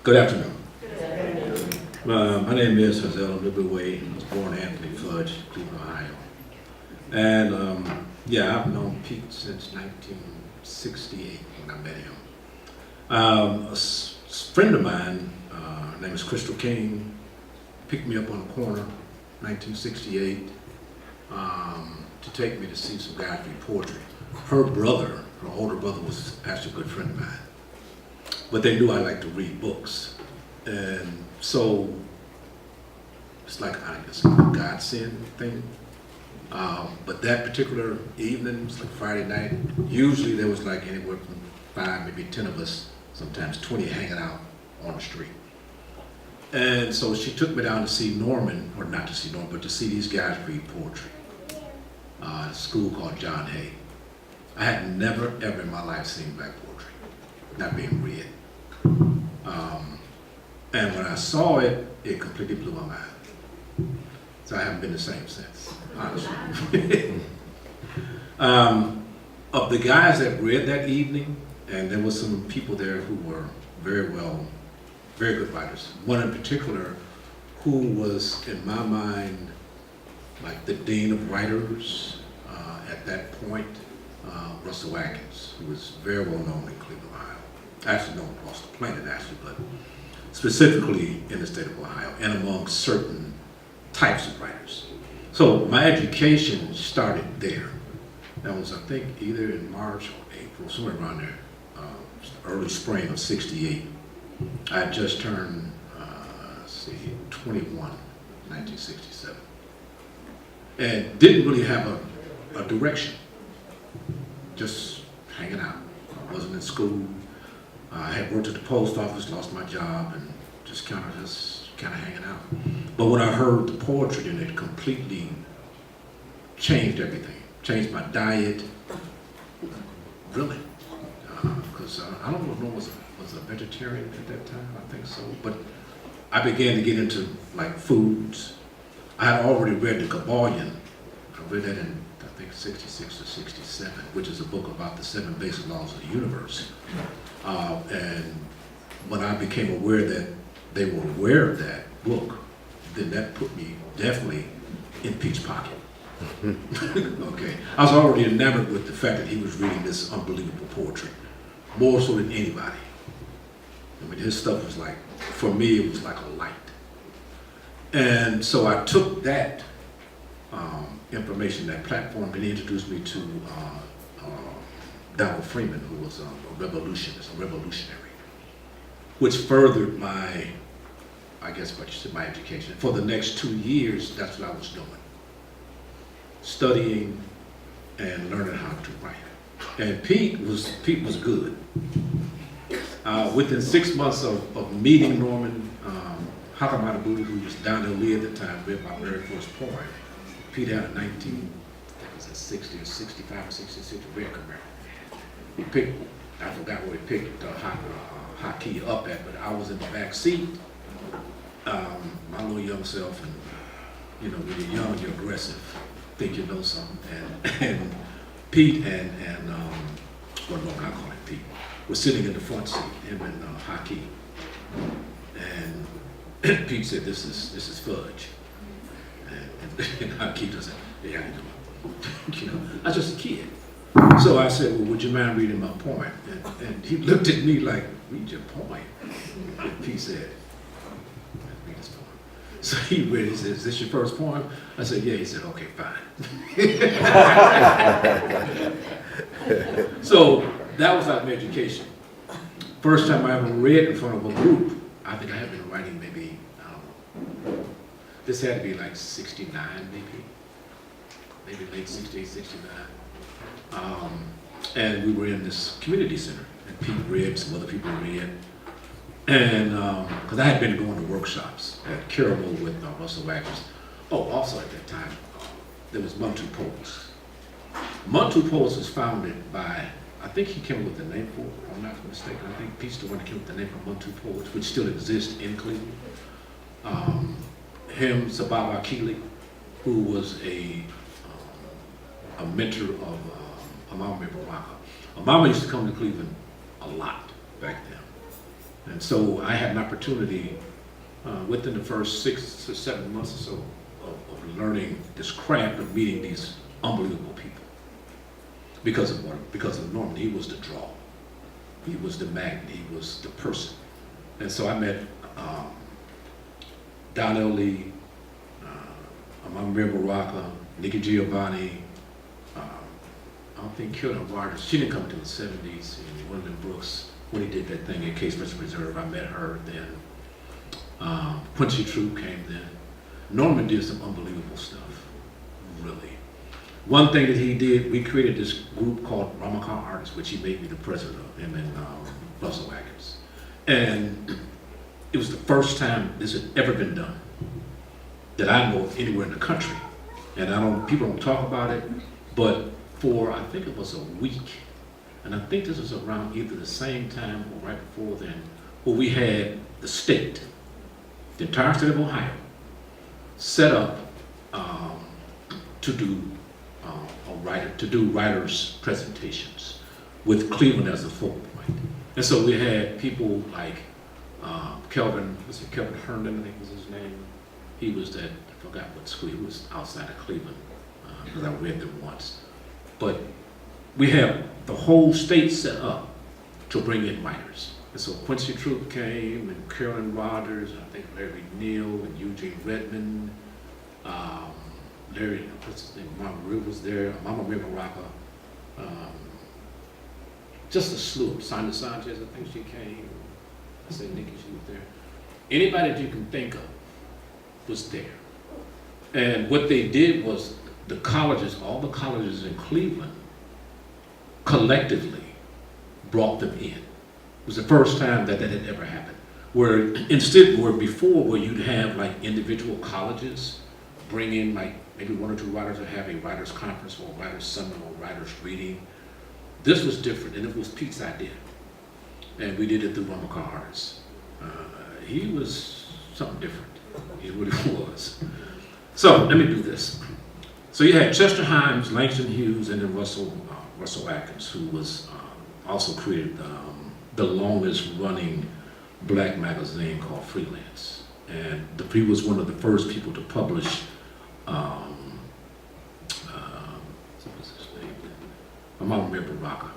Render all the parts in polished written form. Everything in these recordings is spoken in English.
Good afternoon. My name is Hzal Anubewei. I was born Anthony Fudge, Cleveland, Ohio. And yeah, I've known Pete since 1968 when I met him. A friend of mine, her name is Crystal King, picked me up on the corner, 1968, to take me to see some guys read poetry. Her brother, her older brother, was actually a good friend of mine. But they knew I liked to read books. And so it's like, I guess, a godsend thing. But that particular evening, it was like Friday night, usually there was like anywhere from 5, maybe 10 of us, sometimes 20 hanging out on the street. And so she took me down to see Norman, or not to see Norman, but to see these guys read poetry. A school called John Hay. I had never, ever in my life seen black poetry, not being read. And when I saw it, it completely blew my mind. So I haven't been the same since, honestly. Of the guys that read that evening, and there were some people there who were very good writers. One in particular who was, in my mind, like the dean of writers at that point, Russell Atkins, who was very well known in Cleveland, Ohio. Actually known across the planet, actually, but specifically in the state of Ohio and among certain types of writers. So my education started there. That was, I think, either in March or April, somewhere around there, early spring of '68. I had just turned, 21, 1967. And didn't really have a direction, just hanging out. I wasn't in school. I had worked at the post office, lost my job, and just kind of hanging out. But when I heard the poetry, then it completely changed everything. Changed my diet, really. Because I don't know if Norm was a vegetarian at that time, I think so. But I began to get into like foods. I had already read the Kabbalion. I read that in, I think, 66 or 67, which is a book about the 7 basic laws of the universe. And when I became aware that they were aware of that book, then that put me definitely in Pete's pocket. Okay, I was already enamored with the fact that he was reading this unbelievable poetry, more so than anybody. I mean, his stuff was like, for me, it was like a light. And so I took that information, that platform, and he introduced me to Donald Freeman, who was a revolutionary, which furthered my, I guess what you said, my education. For the next 2 years, that's what I was doing. Studying and learning how to write. And Pete was good. Within 6 months of meeting Norman, Hzal Anubewei, who was down in Lee at the time, read my very first poem. Pete had a 60 or 65 or 66 red Camaro. He picked, I forgot where he picked hot key up at, but I was in the back seat, my little young self, and you know, when you're young, you're aggressive, think you know something, and Pete and well, no, I call him Pete, was sitting in the front seat, him and Haki, and Pete said, "This is Fudge," and Haki just said, "Hey, how you doing?" You know, I was just a kid. So I said, "Well, would you mind reading my poem?" And he looked at me like, "Read your poem?" And Pete said, "Read this poem." So he read it. He said, "Is this your first poem?" I said, "Yeah." He said, "Okay, fine." So that was like my education. First time I ever read in front of a group. I think I had been writing maybe, I don't know, this had to be like 69 maybe late 68, 69. And we were in this community center, and Pete read, some other people read. And, because I had been going to workshops at Caribou with Russell Atkins. Oh, also at that time, there was Muntu Poets. Muntu Poets was founded by, I think he came up with the name for it, if I'm not mistaken. I think Pete's the one that came up with the name for Muntu Poets, which still exists in Cleveland. Him, Sababa Akili, who was a mentor of Amama Mabaka. Amama used to come to Cleveland a lot back then. And so I had an opportunity within the first 6 to 7 months or so of learning this craft of meeting these unbelievable people. Because of what? Because of Norman. He was the draw. He was the magnet. He was the person. And so I met Donnell Lee, Amamir Baraka, Nikki Giovanni, I don't think Carolyn Rogers. She didn't come until the 70s. And Gwendolyn Brooks, when he did that thing at Case Western Reserve, I met her then. Quincy Troop came then. Norman did some unbelievable stuff, really. One thing that he did, we created this group called Ramakan Artists, which he made me the president of, him and Russell Atkins. And it was the first time this had ever been done that I know of anywhere in the country. And people don't talk about it, but for, I think it was a week, and I think this was around either the same time or right before then, where we had the state, the entire state of Ohio, set up to do writers' presentations with Cleveland as a focal point. And so we had people like Kelvin Herndon, I think was his name. He was I forgot what school, he was outside of Cleveland, because I read them once. But we have the whole state set up to bring in writers. And so Quincy Troop came, and Carolyn Rogers, I think Larry Neal, and Eugene Redmond, Larry, what's his name, Mama Real was there, Mama Real Baraka, just a slew of Sonia Sanchez, I think she came. I said Nikki, she was there. Anybody that you can think of was there. And what they did was the colleges, all the colleges in Cleveland, collectively brought them in. It was the first time that had ever happened. Where before you'd have like individual colleges bring in like maybe 1 or 2 writers or have a writers conference or a writers summit or writers reading. This was different, and it was Pete's idea. And we did it through Ramakan Artists. He was something different. He really was. So let me do this. So you had Chester Himes, Langston Hughes, and then Russell Atkins, who was also created the longest running black magazine called Freelance. And he was one of the first people to publish, what's his name? I'm not remember Baraka,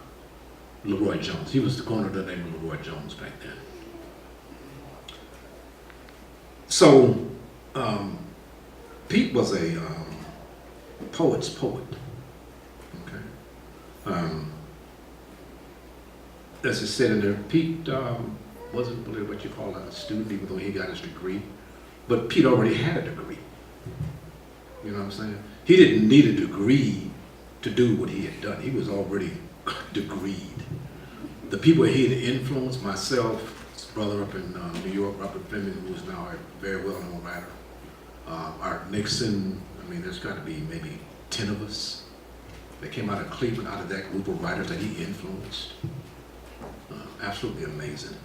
Leroy Jones. He was going under the name of Leroy Jones back then. So Pete was a poet's poet. Okay. As I said in there, Pete wasn't really what you call a student, even though he got his degree. But Pete already had a degree. You know what I'm saying? He didn't need a degree to do what he had done. He was already degreed. The people he had influenced, myself, his brother up in New York, Robert Fleming, who is now a very well-known writer, Art Nixon. I mean, there's got to be maybe 10 of us that came out of Cleveland, out of that group of writers that he influenced. Absolutely amazing.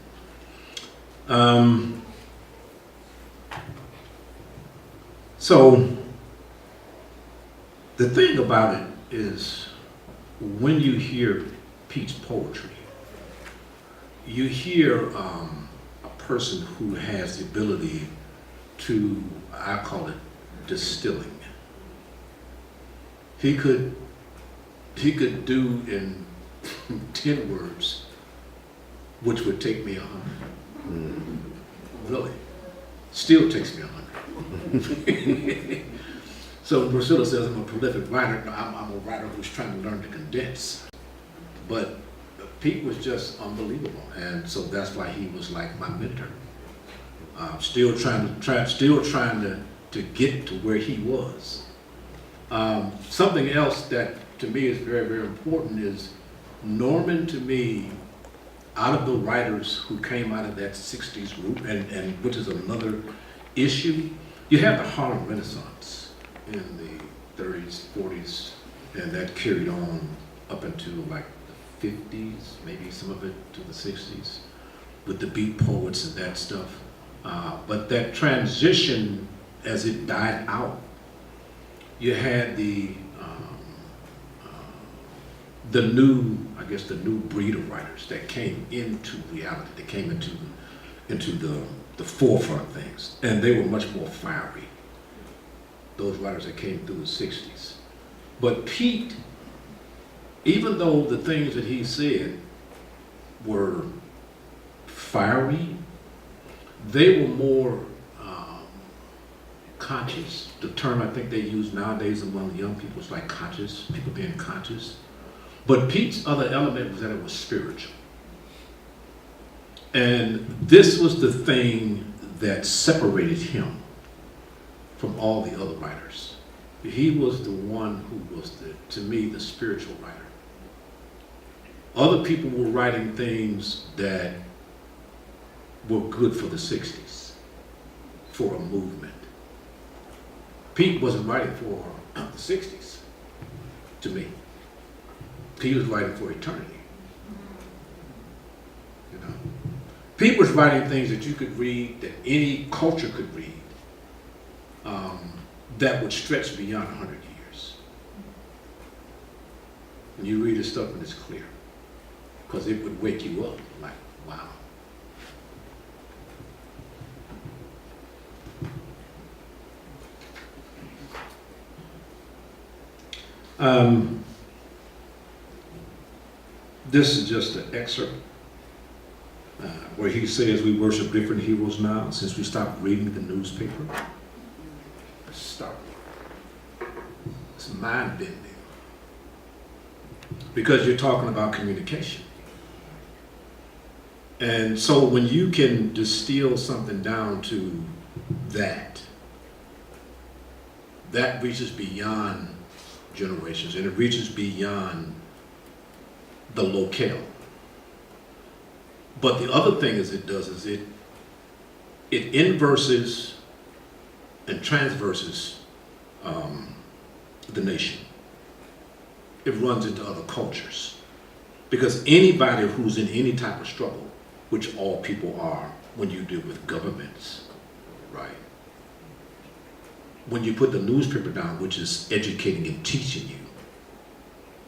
So the thing about it is, when you hear Pete's poetry, you hear a person who has the ability to, I call it distilling. He could do in 10 words, which would take me 100. Really. Still takes me 100. So Priscilla says I'm a prolific writer. I'm a writer who's trying to learn to condense. But Pete was just unbelievable, and so that's why he was like my mentor. Still trying to get to where he was. Something else that to me is very, very important is Norman, to me, out of the writers who came out of that 60s group, and which is another issue, you have the Harlem Renaissance in the 30s, 40s, and that carried on up into like the 50s, maybe some of it to the 60s, with the beat poets and that stuff. But that transition, as it died out, you had the new breed of writers that came into reality, that came into into the forefront of things, and they were much more fiery, those writers that came through the 60s. But Pete, even though the things that he said were fiery, they were more conscious. The term I think they use nowadays among young people is like conscious, people being conscious. But Pete's other element was that it was spiritual. And this was the thing that separated him from all the other writers. He was the one who was, to me, the spiritual writer. Other people were writing things that were good for the 60s, for a movement. Pete wasn't writing for the 60s, to me. He was writing for eternity. You know, Pete was writing things that you could read, that any culture could read, that would stretch beyond 100 years. And you read his stuff and it's clear, because it would wake you up like, wow. This is just an excerpt where he says we worship different heroes now since we stopped reading the newspaper. Start. It's mind-bending. Because you're talking about communication. And so when you can distill something down to that reaches beyond generations, and it reaches beyond the locale. But the other thing is it does is it inverses and transverses the nation. It runs into other cultures. Because anybody who's in any type of struggle, which all people are when you deal with governments, right? When you put the newspaper down, which is educating and teaching you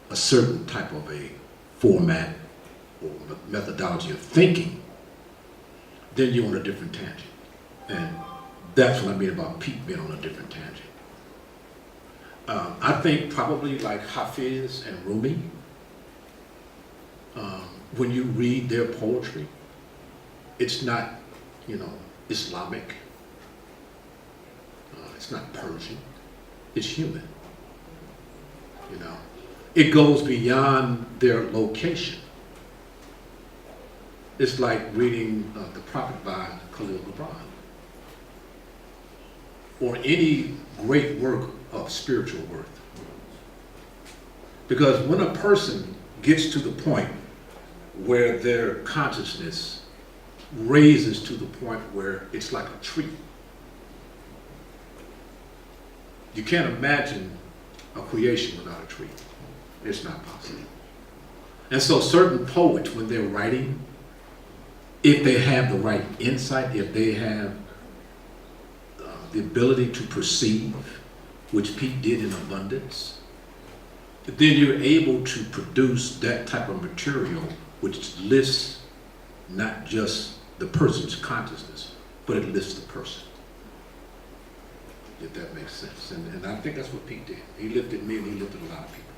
a certain type of a format or methodology of thinking, then you're on a different tangent. And that's what I mean about Pete being on a different tangent. I think probably like Hafiz and Rumi, when you read their poetry, it's not, Islamic. It's not Persian. It's human. It goes beyond their location. It's like reading The Prophet by Khalil Gibran, or any great work of spiritual worth. Because when a person gets to the point where their consciousness raises to the point where it's like a tree, you can't imagine a creation without a tree. It's not possible. And so certain poets, when they're writing, if they have the right insight, if they have the ability to perceive, which Pete did in abundance, then you're able to produce that type of material which lifts not just the person's consciousness, but it lifts the person. If that makes sense. And I think that's what Pete did. He lifted me and he lifted a lot of people.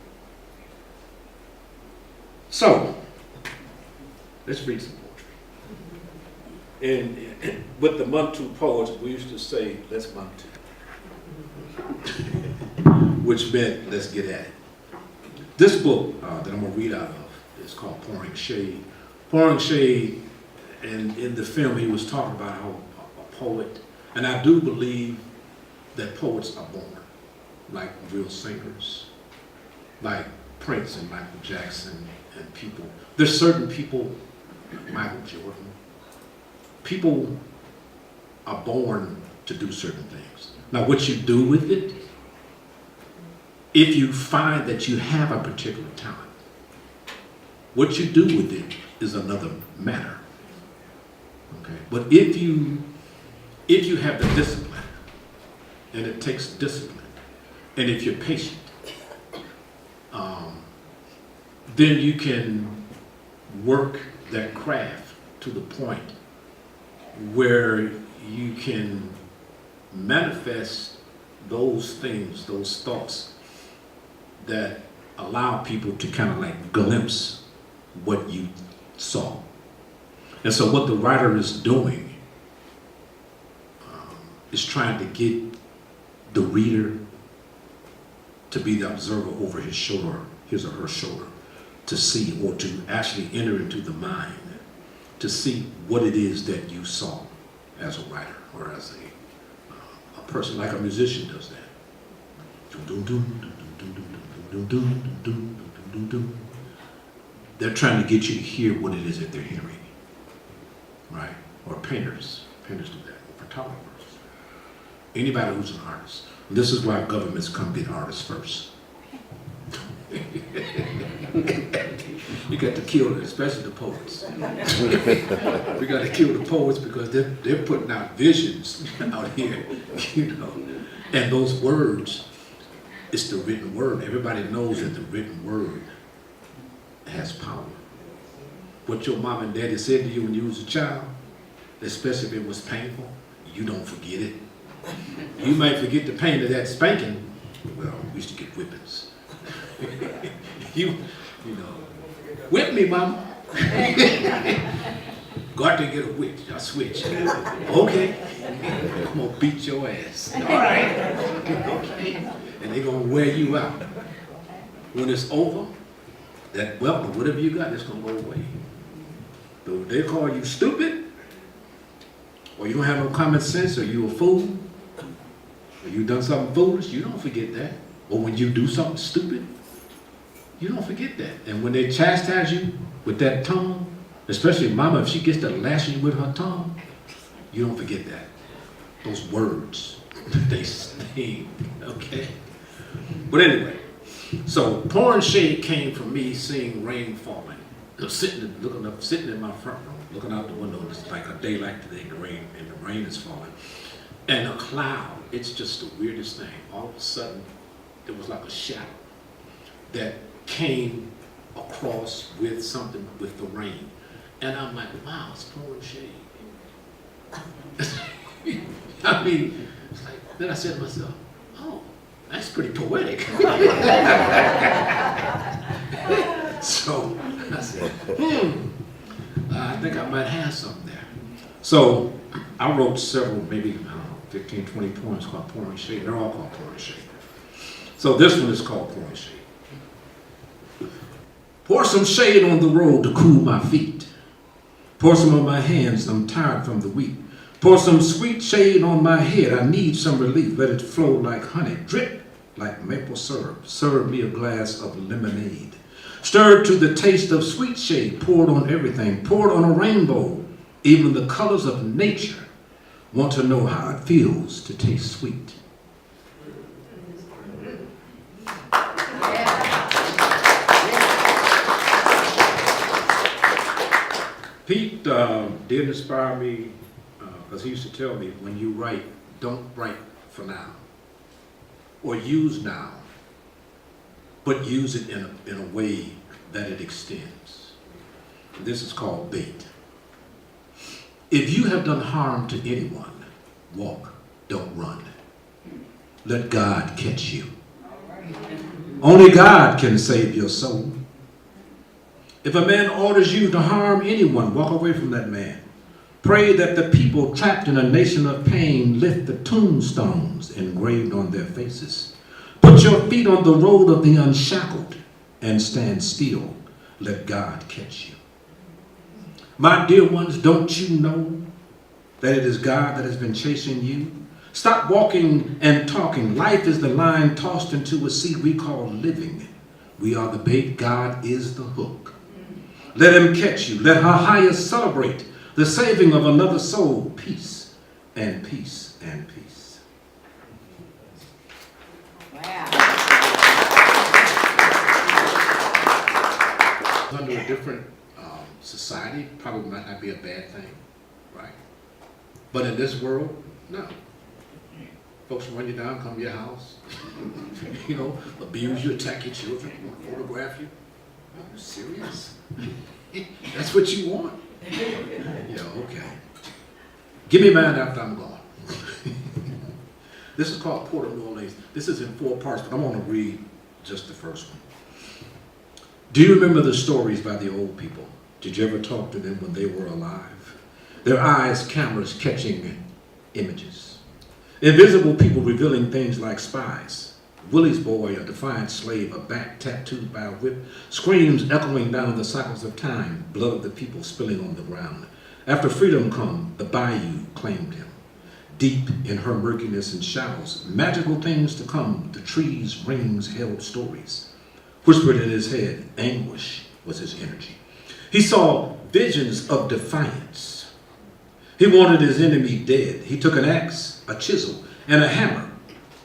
So, let's read some poetry. And with the Muntu poets, we used to say, let's Muntu. Which meant, let's get at it. This book that I'm going to read out of is called Pouring Shade. Pouring Shade, and in the film he was talking about how a poet, and I do believe that poets are born, like real singers, like Prince and Michael Jackson and people. There's certain people, Michael Jordan, people are born to do certain things. Now what you do with it, if you find that you have a particular talent, what you do with it is another matter. Okay? But if you have the discipline, and it takes discipline, and if you're patient, then you can work that craft to the point where you can manifest those things, those thoughts that allow people to kind of like glimpse what you saw. And so what the writer is doing is trying to get the reader to be the observer over his shoulder, his or her shoulder, to see or to actually enter into the mind, to see what it is that you saw as a writer or as a person, like a musician does that. They're trying to get you to hear what it is that they're hearing, right? Or painters do that, or photographers. Anybody who's an artist. And this is why governments come get artists first. You got to kill it, especially the poets. We got to kill the poets because they're putting out visions out here, you know. And those words, it's the written word. Everybody knows that the written word has power. What your mom and daddy said to you when you was a child, especially if it was painful, you don't forget it. You might forget the pain of that spanking. Well, we used to get whippings. you know, whip me, mama. Got to get a whip. I switch. Okay. I'm gonna beat your ass. All right. Okay. And they're gonna wear you out. When it's over, that weapon, whatever you got, it's gonna go away. But if they call you stupid, or you don't have no common sense, or you a fool, or you done something foolish, you don't forget that. Or when you do something stupid, you don't forget that. And when they chastise you with that tongue, especially mama, if she gets to lashing you with her tongue, you don't forget that. Those words, they sting, okay? But anyway, so pouring shade came from me seeing rain falling. I'm sitting in my front room, looking out the window. It's like a day like today, the rain is falling. And a cloud, it's just the weirdest thing. All of a sudden, there was like a shadow that came across with something with the rain. And I'm like, wow, it's pouring shade. I mean, it's like, then I said to myself, oh, that's pretty poetic. So I said, I think I might have something there. So I wrote several, maybe, I don't know, 15, 20 poems called Pouring Shade. They're all called Pouring Shade. So this one is called Pouring Shade. Pour some shade on the road to cool my feet. Pour some on my hands, I'm tired from the wheat. Pour some sweet shade on my head, I need some relief. Let it flow like honey, drip like maple syrup. Serve me a glass of lemonade. Stirred to the taste of sweet shade, poured on everything, poured on a rainbow, even the colors of nature. Want to know how it feels to taste sweet. Pete did inspire me because he used to tell me, when you write, don't write for now or use now, but use it in a way that it extends. This is called bait. If you have done harm to anyone, walk, don't run. Let God catch you. Only God can save your soul. If a man orders you to harm anyone, walk away from that man. Pray that the people trapped in a nation of pain lift the tombstones engraved on their faces. Put your feet on the road of the unshackled and stand still. Let God catch you. My dear ones, don't you know that it is God that has been chasing you? Stop walking and talking. Life is the line tossed into a sea we call living. We are the bait, God is the hook. Let him catch you. Let her highest celebrate the saving of another soul. Peace and peace and peace. Wow. Under a different society, probably might not be a bad thing, right? But in this world, no. Folks run you down, come to your house, you know, abuse you, attack your children, photograph you. Are you serious? That's what you want? Yeah, okay. Give me mine after I'm gone. This is called Port of New Orleans. This is in 4 parts, but I'm going to read just the first one. Do you remember the stories by the old people? Did you ever talk to them when they were alive? Their eyes, cameras catching images. Invisible people revealing things like spies. Willie's boy, a defiant slave, a back tattooed by a whip, screams echoing down the cycles of time, blood of the people spilling on the ground. After freedom come, the bayou claimed him. Deep in her murkiness and shadows, magical things to come, the trees' rings held stories. Whispered in his head, anguish was his energy. He saw visions of defiance. He wanted his enemy dead. He took an axe, a chisel, and a hammer.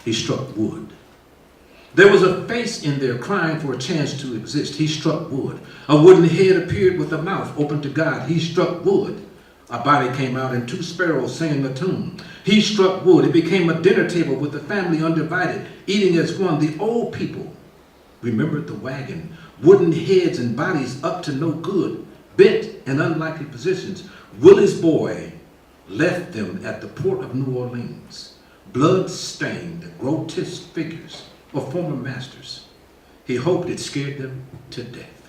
He struck wood. There was a face in there crying for a chance to exist. He struck wood. A wooden head appeared with a mouth open to God. He struck wood. A body came out and 2 sparrows singing a tune. He struck wood. It became a dinner table with the family undivided, eating as one. The old people remembered the wagon, wooden heads and bodies up to no good, bent in unlikely positions. Willie's boy left them at the port of New Orleans, blood-stained, grotesque figures of former masters. He hoped it scared them to death.